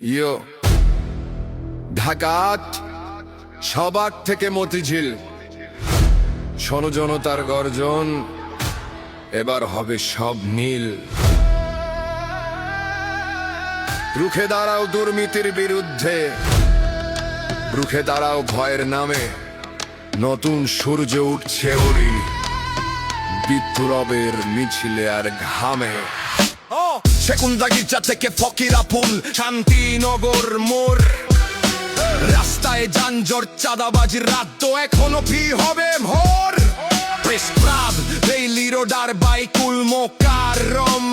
ইয়ো ঢাকাত সবাক থেকে মতিঝিল জনতার গর্জন এবার হবে সব নীল। রুখে দাঁড়াও দুর্নীতির বিরুদ্ধে, রুখে দাঁড়াও ভয়ের নামে। নতুন সূর্য উঠছে ওরি বিপ্লবের মিছিলে আর ঘামে। সেকুন্দাগির্জা থেকে ফকিরাপুল শান্তিনগর মোড়, রাস্তায় যানজট চাঁদাবাজির রাত তো এখনো ভিড় হবে ভোর। প্রেস ক্লাব ডেইলি রোড আর বাইকুল মোকাররম,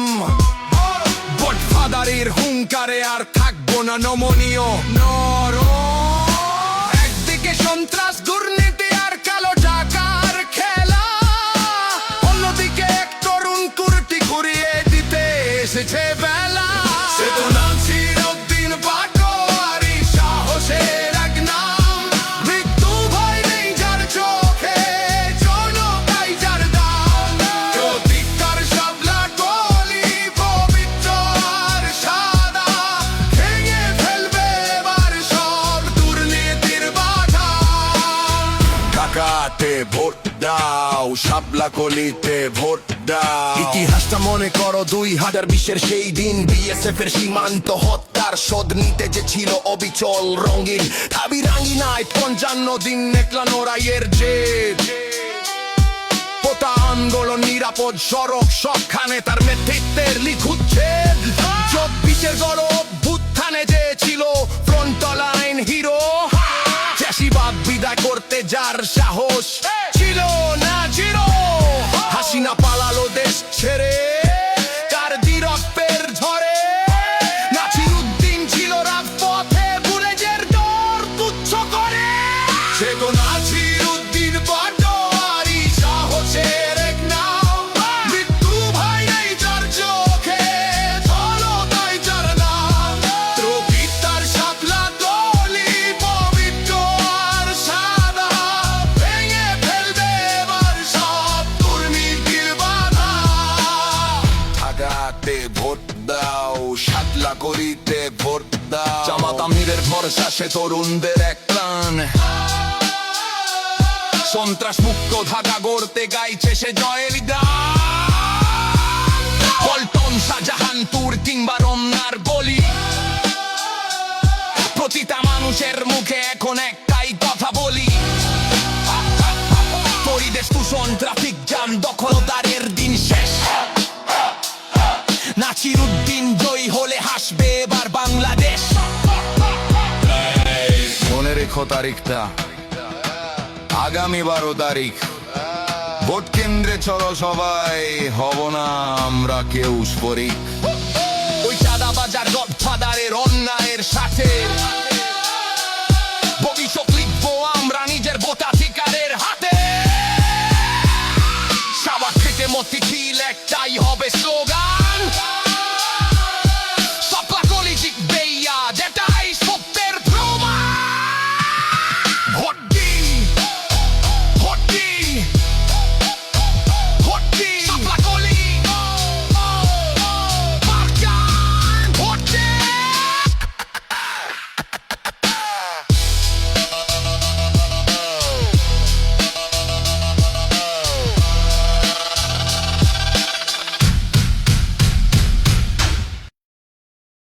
বটফাদারির হুঙ্কারে আর থাকবো না নমনীয় নরম। একদিকে সন্ত্রাস দুর্নীতি আর কালো টাকার খেলা, অন্যদিকে এক তরুণ কুর্তি ঘুরিয়ে দিতে এসেছে বেলা। সে তো নাম চিরদিন পাটোয়ারি, সাহসের এক নাম। মৃত্যু ভয় নেই যার চোখে, জনতাই যার দাম। প্রতিকার শাপলা গলি পবিত্র আর সাদা, ভেঙে ফেলবে এবার সব দুর্নীতির বাধা। ঢাকাতে ভোট দাও, শাপলা গলিতে ভোট দাও। ইতিহাসটা মনে করো 2020-এর সেই দিন, বিএসএফ এর সীমান্ত হত্যার শোধ নিতে যে ছিল অবিচল রঙিন। দাবি রাঙ্গিনায় 55 দিন একলানো রায়ের জেদ, পোতা আন্দোলন নিরাপদ সড়ক সবখানে তার নেতৃত্বের লিখুত ছেদ। 24-এর গণ অভ্যুত্থানে যে ছিল ফ্রন্ট লাইন হিরো, চাষিবাদ বিদায় করতে যার সাহস ছিল না জিরো। হাসিনা পালালো দেশ ছেড়ে কার দিরপ্পের ঝরে, নাছিরউদ্দিন ছিল রাজপথে বুলেটের দর তুচ্ছ করে। সে তো নাছিরউদ্দিন পাটোয়ারি, সাহসের এক নাম। মৃত্যু ভয় নেই যার চোখে, জনতাই যার নাম। প্রকৃতার শাপলা গলি পবিত্র আর সাদা, ভেঙে ফেলবে এবার সব দুর্নীতির বাধা। ঢাকাতে ভোট দাও, শাপলা গলিতে ভোট দাও। জামাত আমিরের ভরসা সে তরুণদের এক প্রাণ, সন্ত্রাস মুক্ত ঢাকা গড়তে গাইছে সে জয়ের গান। পল্টন শাহজাহানপুর কিংবা রমনার গলি, প্রতিটা মানুষের মুখে এখন একটাই কথা বলি। পরিবেশ দূষণ, ট্রাফিক জ্যাম, দখলদারের দিন শেষ। নাছিরউদ্দিন জয়ী হলে হাসবে এবার বাংলাদেশ। মনে রেখো তারিখটা, আগামী 12 তারিখ। ভোট কেন্দ্রে চলো সবাই, হব না আমরা কেউ শরিক। ওই চাঁদাবাজার গডফাদারের অন্যায়ের সাথে